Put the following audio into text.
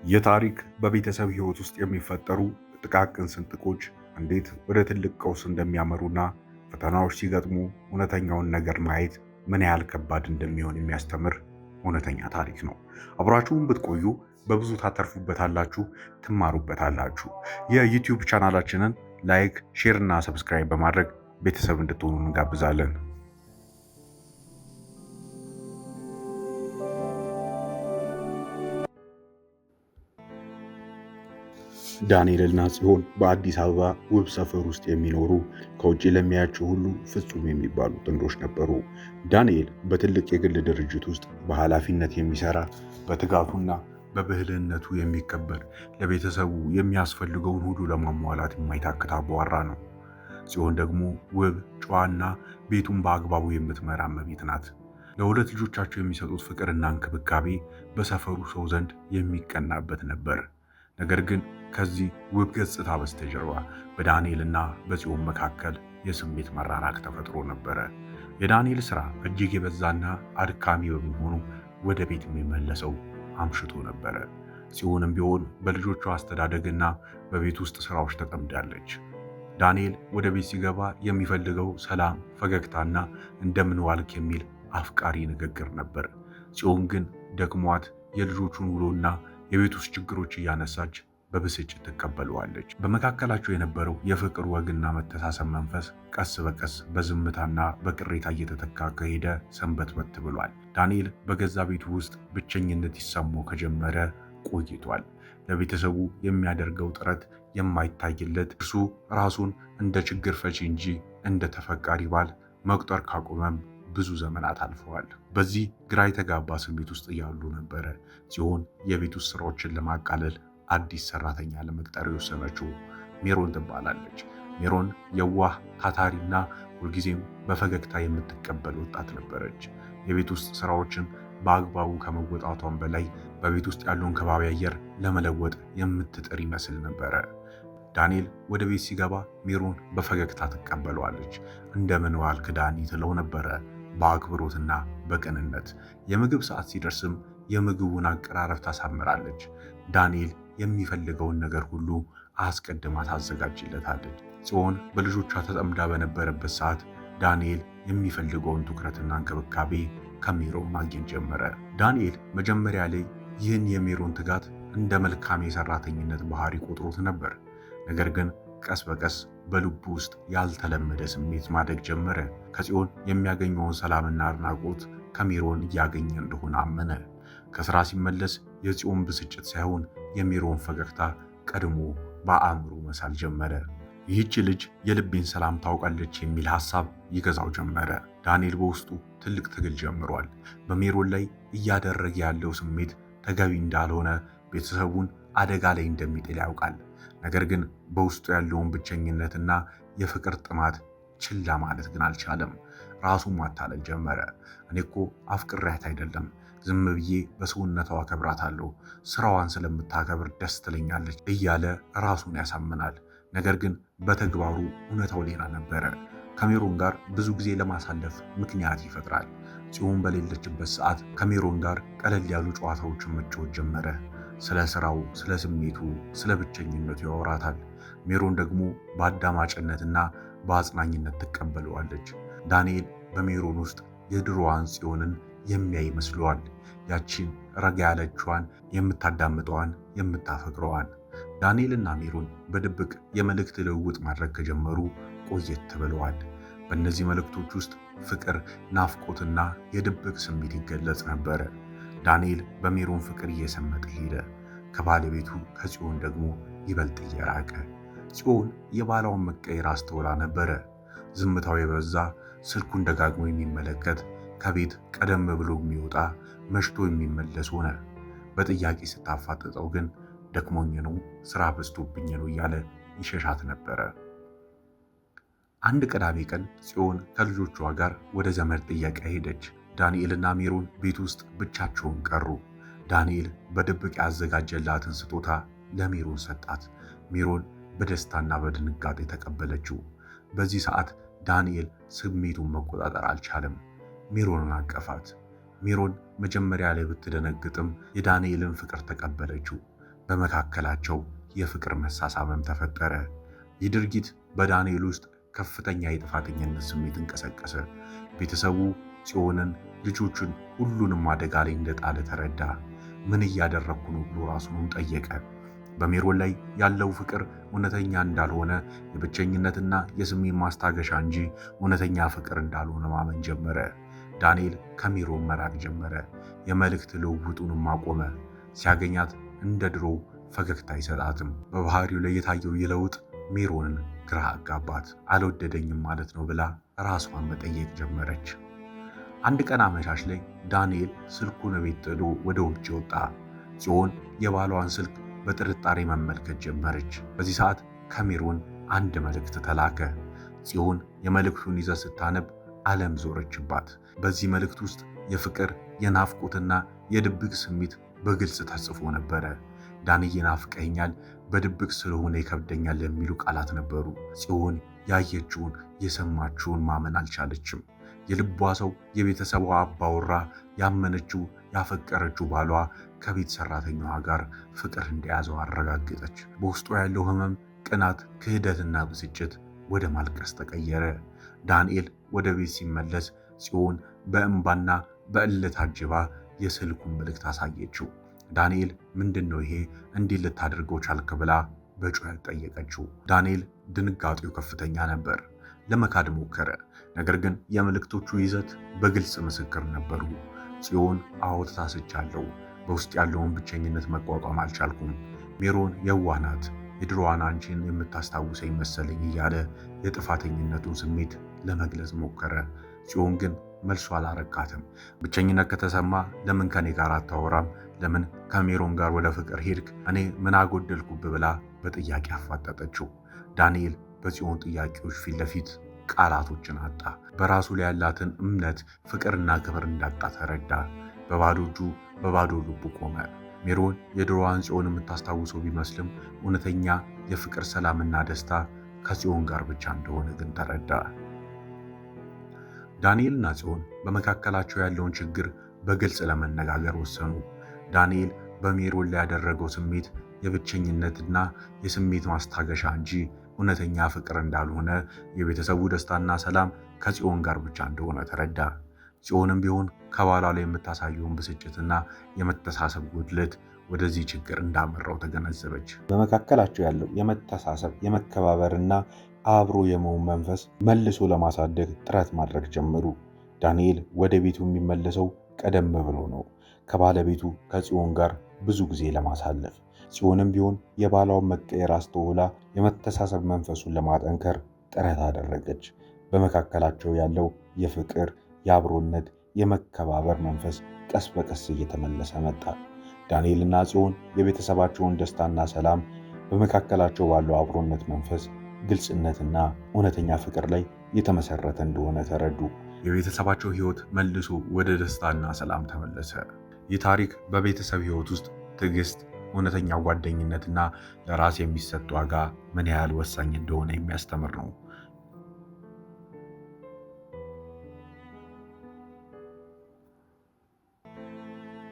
የታሪክ በቤተሰብ ህይወት ውስጥ የሚፈጠሩ ጥቃቅን ስንጥቆች እንዴት ወደ ትልቅ ቀውስ እንደሚያመሩና ፈተናዎች ሲገጥሙ እውነተኛውን ነገር ማየት ምን ያህል ከባድ እንደሚሆን የሚያስተምር እውነተኛ ታሪክ ነው። አብራችሁን ብትቆዩ በብዙ ታተርፉበታላችሁ፣ ትማሩበታላችሁ። የዩቲዩብ ቻናላችንን ላይክ፣ ሼር እና ሰብስክራይብ በማድረግ ቤተሰብ እንድትሆኑ እንጋብዛለን። ዳንኤልና ጽዮን በአዲስ አበባ ውብ ሰፈር ውስጥ የሚኖሩ ከውጭ ለሚያያቸው ሁሉ ፍጹም የሚባሉ ጥንዶች ነበሩ። ዳንኤል በትልቅ የግል ድርጅት ውስጥ በኃላፊነት የሚሰራ፣ በትጋቱና በብልህነቱ የሚከበር፣ ለቤተሰቡ የሚያስፈልገውን ሁሉ ለማሟላት የማይታክት አባወራ ነው። ጽዮን ደግሞ ውብ፣ ጨዋና ቤቱን በአግባቡ የምትመራ እመቤት ናት። ለሁለት ልጆቻቸው የሚሰጡት ፍቅርና እንክብካቤ በሰፈሩ ሰው ዘንድ የሚቀናበት ነበር። ነገር ግን ከዚህ ውብ ገጽታ በስተጀርባ በዳንኤልና በጽዮን መካከል የስሜት መራራቅ ተፈጥሮ ነበረ። የዳንኤል ሥራ እጅግ የበዛና አድካሚ በመሆኑ ወደ ቤት የሚመለሰው አምሽቶ ነበረ። ጽዮንም ቢሆን በልጆቿ አስተዳደግና በቤት ውስጥ ሥራዎች ተጠምዳለች። ዳንኤል ወደ ቤት ሲገባ የሚፈልገው ሰላም፣ ፈገግታና እንደምን ዋልክ የሚል አፍቃሪ ንግግር ነበር። ጽዮን ግን ደክሟት የልጆቹን ውሎና የቤት ውስጥ ችግሮች እያነሳች በብስጭት ትቀበለዋለች። በመካከላቸው የነበረው የፍቅር ወግና መተሳሰብ መንፈስ ቀስ በቀስ በዝምታና በቅሬታ እየተተካ ከሄደ ሰንበትበት ብሏል። ዳንኤል በገዛ ቤቱ ውስጥ ብቸኝነት ይሰማው ከጀመረ ቆይቷል። ለቤተሰቡ የሚያደርገው ጥረት የማይታይለት እርሱ ራሱን እንደ ችግር ፈቺ እንጂ እንደ ተፈቃሪ ባል መቁጠር ካቆመም ብዙ ዘመናት አልፈዋል። በዚህ ግራ የተጋባ ስሜት ውስጥ እያሉ ነበረ ጽዮን የቤት ውስጥ ስራዎችን ለማቃለል አዲስ ሰራተኛ ለመቅጠር የወሰነችው። ሜሮን ትባላለች። ሜሮን የዋህ ታታሪና ሁልጊዜም በፈገግታ የምትቀበል ወጣት ነበረች። የቤት ውስጥ ስራዎችን በአግባቡ ከመወጣቷን በላይ በቤት ውስጥ ያለውን ከባቢ አየር ለመለወጥ የምትጥር ይመስል ነበረ። ዳንኤል ወደ ቤት ሲገባ ሜሮን በፈገግታ ትቀበለዋለች። እንደምን ዋልክ ዳኒ ትለው ነበረ በአክብሮትና በቅንነት። የምግብ ሰዓት ሲደርስም የምግቡን አቀራረብ ታሳምራለች። ዳንኤል የሚፈልገውን ነገር ሁሉ አስቀድማ ታዘጋጅለታለች። ጽዮን በልጆቿ ተጠምዳ በነበረበት ሰዓት ዳንኤል የሚፈልገውን ትኩረትና እንክብካቤ ከሜሮን ማግኘት ጀመረ። ዳንኤል መጀመሪያ ላይ ይህን የሜሮን ትጋት እንደ መልካም የሰራተኝነት ባህሪ ቆጥሮት ነበር። ነገር ግን ቀስ በቀስ በልቡ ውስጥ ያልተለመደ ስሜት ማደግ ጀመረ። ከጽዮን የሚያገኘውን ሰላምና አድናቆት ከሜሮን እያገኘ እንደሆነ አመነ። ከሥራ ሲመለስ የጽዮን ብስጭት ሳይሆን የሜሮን ፈገግታ ቀድሞ በአእምሮ መሳል ጀመረ። ይህች ልጅ የልቤን ሰላም ታውቃለች የሚል ሐሳብ ይገዛው ጀመረ። ዳንኤል በውስጡ ትልቅ ትግል ጀምሯል። በሜሮን ላይ እያደረገ ያለው ስሜት ተገቢ እንዳልሆነ፣ ቤተሰቡን አደጋ ላይ እንደሚጥል ያውቃል። ነገር ግን በውስጡ ያለውን ብቸኝነትና የፍቅር ጥማት ችላ ማለት ግን አልቻለም። ራሱን ማታለል ጀመረ። እኔ እኮ አፍቅሬያት አይደለም፣ ዝም ብዬ በሰውነቷ አከብራታለሁ፣ ስራዋን ስለምታከብር ደስ ትለኛለች እያለ ራሱን ያሳምናል። ነገር ግን በተግባሩ እውነታው ሌላ ነበረ። ከሜሮን ጋር ብዙ ጊዜ ለማሳለፍ ምክንያት ይፈጥራል። ጽዮን በሌለችበት ሰዓት ከሜሮን ጋር ቀለል ያሉ ጨዋታዎችን መጫወት ጀመረ። ስለ ስራው፣ ስለ ስሜቱ፣ ስለ ብቸኝነቱ ያወራታል። ሜሮን ደግሞ በአዳማጭነትና በአጽናኝነት ትቀበለዋለች። ዳንኤል በሜሮን ውስጥ የድሮዋን ጽዮንን የሚያይ መስሏል። ያቺን ረጋ ያለችዋን፣ የምታዳምጠዋን፣ የምታፈቅረዋን። ዳንኤልና ሜሮን በድብቅ የመልእክት ልውውጥ ማድረግ ከጀመሩ ቆየት ብለዋል። በእነዚህ መልእክቶች ውስጥ ፍቅር፣ ናፍቆትና የድብቅ ስሜት ይገለጽ ነበረ። ዳንኤል በሜሮን ፍቅር እየሰመጠ ሄደ። ከባለቤቱ ከጽዮን ደግሞ ይበልጥ እየራቀ። ጽዮን የባሏን መቀየር አስተውላ ነበረ። ዝምታው የበዛ፣ ስልኩን ደጋግሞ የሚመለከት፣ ከቤት ቀደም ብሎ የሚወጣ፣ መሽቶ የሚመለስ ሆነ። በጥያቄ ስታፋጥጠው ግን ደክሞኝ ነው፣ ስራ በዝቶብኝ ነው እያለ ይሸሻት ነበረ። አንድ ቅዳሜ ቀን ጽዮን ከልጆቿ ጋር ወደ ዘመድ ጥየቃ ሄደች። ዳንኤልና ሜሮን ቤት ውስጥ ብቻቸውን ቀሩ። ዳንኤል በድብቅ ያዘጋጀላትን ስጦታ ለሜሮን ሰጣት። ሜሮን በደስታና በድንጋጤ ተቀበለችው። በዚህ ሰዓት ዳንኤል ስሜቱን መቆጣጠር አልቻለም። ሜሮንን አቀፋት። ሜሮን መጀመሪያ ላይ ብትደነግጥም የዳንኤልን ፍቅር ተቀበለችው። በመካከላቸው የፍቅር መሳሳምም ተፈጠረ። ይህ ድርጊት በዳንኤል ውስጥ ከፍተኛ የጥፋተኝነት ስሜት እንቀሰቀሰ። ቤተሰቡ ጽዮንን፣ ልጆቹን ሁሉንም አደጋ ላይ እንደጣለ ተረዳ። ምን እያደረግኩ ነው ብሎ ራሱንም ጠየቀ። በሜሮን ላይ ያለው ፍቅር እውነተኛ እንዳልሆነ፣ የብቸኝነትና የስሜት ማስታገሻ እንጂ እውነተኛ ፍቅር እንዳልሆነ ማመን ጀመረ። ዳንኤል ከሜሮን መራቅ ጀመረ። የመልእክት ልውውጡንም አቆመ። ሲያገኛት እንደ ድሮ ፈገግታ አይሰጣትም። በባህሪው ላይ የታየው የለውጥ ሜሮንን ግራ አጋባት። አልወደደኝም ማለት ነው ብላ ራሷን መጠየቅ ጀመረች። አንድ ቀን አመሻሽ ላይ ዳንኤል ስልኩን ቤት ጥሎ ወደ ውጭ ወጣ። ጽዮን የባሏን ስልክ በጥርጣሬ መመልከት ጀመረች። በዚህ ሰዓት ከሜሮን አንድ መልእክት ተላከ። ጽዮን የመልእክቱን ይዘት ስታነብ ዓለም ዞረችባት። በዚህ መልእክት ውስጥ የፍቅር የናፍቆትና የድብቅ ስሜት በግልጽ ተጽፎ ነበረ። ዳንኤል ናፍቀኛል፣ በድብቅ ስለሆነ ይከብደኛል የሚሉ ቃላት ነበሩ። ጽዮን ያየችውን የሰማችውን ማመን አልቻለችም። የልቧ ሰው፣ የቤተሰቧ አባወራ፣ ያመነችው ያፈቀረችው ባሏ ከቤት ሰራተኛዋ ጋር ፍቅር እንደያዘው አረጋገጠች። በውስጡ ያለው ሕመም፣ ቅናት፣ ክህደትና ብስጭት ወደ ማልቀስ ተቀየረ። ዳንኤል ወደ ቤት ሲመለስ ጽዮን በእንባና በእልህ ታጅባ የስልኩን መልእክት አሳየችው። ዳንኤል ምንድነው ይሄ? እንዲህ ልታደርገው ቻልክ? ብላ በጩኸት ጠየቀችው። ዳንኤል ድንጋጤው ከፍተኛ ነበር። ለመካድ ሞከረ። ነገር ግን የመልእክቶቹ ይዘት በግልጽ ምስክር ነበሩ። ጽዮን አዎ ተሳስቻለሁ፣ በውስጥ ያለውን ብቸኝነት መቋቋም አልቻልኩም። ሜሮን የዋህ ናት፣ የድሮዋን አንቺን የምታስታውሰኝ መሰለኝ እያለ የጥፋተኝነቱን ስሜት ለመግለጽ ሞከረ። ጽዮን ግን መልሶ አላረካትም። ብቸኝነት ከተሰማ ለምን ከኔ ጋር አታወራም? ለምን ከሜሮን ጋር ወደ ፍቅር ሄድክ? እኔ ምን አጎደልኩብ? ብላ በጥያቄ አፋጠጠችው። ዳንኤል በጽዮን ጥያቄዎች ፊት ለፊት ቃላቶችን አጣ። በራሱ ላይ ያላትን እምነት፣ ፍቅርና ክብር እንዳጣ ተረዳ። በባዶ እጁ በባዶ ልቡ ቆመ። ሜሮን የድሮዋን ጽዮን የምታስታውሰው ቢመስልም እውነተኛ የፍቅር ሰላምና ደስታ ከጽዮን ጋር ብቻ እንደሆነ ግን ተረዳ። ዳንኤልና ጽዮን በመካከላቸው ያለውን ችግር በግልጽ ለመነጋገር ወሰኑ። ዳንኤል በሜሮን ላይ ያደረገው ስሜት የብቸኝነትና የስሜት ማስታገሻ እንጂ እውነተኛ ፍቅር እንዳልሆነ፣ የቤተሰቡ ደስታና ሰላም ከጽዮን ጋር ብቻ እንደሆነ ተረዳ። ጽዮንም ቢሆን ከባሏ ላይ የምታሳየውን ብስጭትና የመተሳሰብ ጉድለት ወደዚህ ችግር እንዳመራው ተገነዘበች። በመካከላቸው ያለው የመተሳሰብ የመከባበርና አብሮ የመሆን መንፈስ መልሶ ለማሳደግ ጥረት ማድረግ ጀመሩ። ዳንኤል ወደ ቤቱ የሚመለሰው ቀደም ብሎ ነው፣ ከባለቤቱ ከጽዮን ጋር ብዙ ጊዜ ለማሳለፍ። ጽዮንም ቢሆን የባሏን መቀየር አስተውላ የመተሳሰብ መንፈሱን ለማጠንከር ጥረት አደረገች። በመካከላቸው ያለው የፍቅር፣ የአብሮነት፣ የመከባበር መንፈስ ቀስ በቀስ እየተመለሰ መጣ። ዳንኤልና ጽዮን የቤተሰባቸውን ደስታና ሰላም በመካከላቸው ባለው አብሮነት መንፈስ፣ ግልጽነትና እውነተኛ ፍቅር ላይ የተመሰረተ እንደሆነ ተረዱ። የቤተሰባቸው ሕይወት መልሶ ወደ ደስታና ሰላም ተመለሰ። ይህ ታሪክ በቤተሰብ ሕይወት ውስጥ ትዕግስት፣ እውነተኛ ጓደኝነትና ለራስ የሚሰጥ ዋጋ ምን ያህል ወሳኝ እንደሆነ የሚያስተምር ነው።